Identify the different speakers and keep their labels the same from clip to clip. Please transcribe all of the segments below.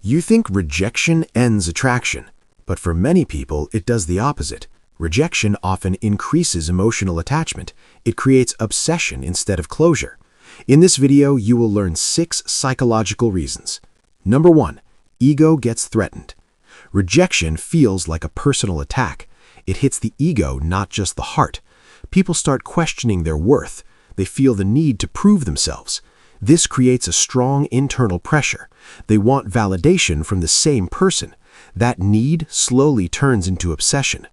Speaker 1: You think rejection ends attraction, but for many people it does the opposite. Rejection often increases emotional attachment. It creates obsession instead of closure. In this video, you will learn 6 psychological reasons. Number 1. Ego gets threatened. Rejection feels like a personal attack. It hits the ego, not just the heart. People start questioning their worth. They feel the need to prove themselves. This creates a strong internal pressure. They want validation from the same person. That need slowly turns into obsession.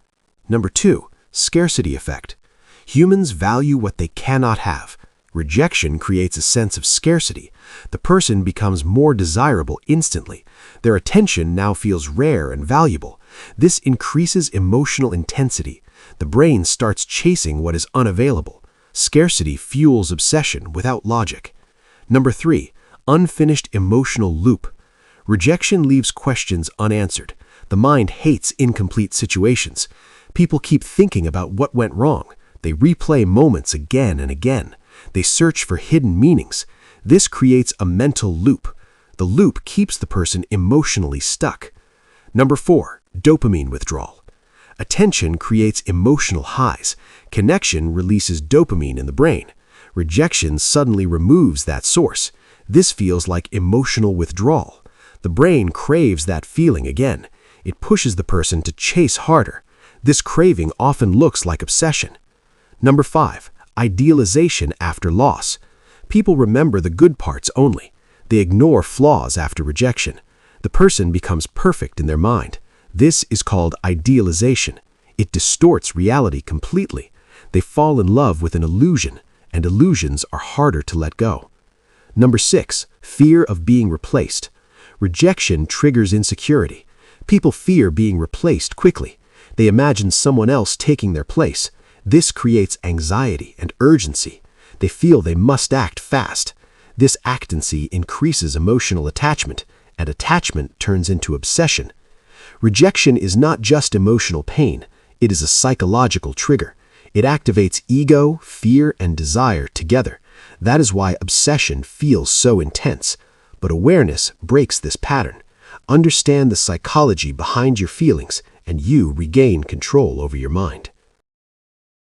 Speaker 1: Number 2. Scarcity effect. Humans value what they cannot have. Rejection creates a sense of scarcity. The person becomes more desirable instantly. Their attention now feels rare and valuable. This increases emotional intensity. The brain starts chasing what is unavailable. Scarcity fuels obsession without logic. Number 3. Unfinished emotional loop. Rejection leaves questions unanswered. The mind hates incomplete situations. People keep thinking about what went wrong. They replay moments again and again. They search for hidden meanings. This creates a mental loop. The loop keeps the person emotionally stuck. Number 4. Dopamine withdrawal. Attention creates emotional highs. Connection releases dopamine in the brain. Rejection suddenly removes that source. This feels like emotional withdrawal. The brain craves that feeling again. It pushes the person to chase harder. This craving often looks like obsession. Number 5. Idealization after loss. People remember the good parts only. They ignore flaws after rejection. The person becomes perfect in their mind. This is called idealization. It distorts reality completely. They fall in love with an illusion, and illusions are harder to let go. Number 6. Fear of being replaced. Rejection triggers insecurity. People fear being replaced quickly. They imagine someone else taking their place. This creates anxiety and urgency. They feel they must act fast. This actancy increases emotional attachment, and attachment turns into obsession. Rejection is not just emotional pain. It is a psychological trigger. It activates ego, fear, and desire together. That is why obsession feels so intense. But awareness breaks this pattern. Understand the psychology behind your feelings, and you regain control over your mind.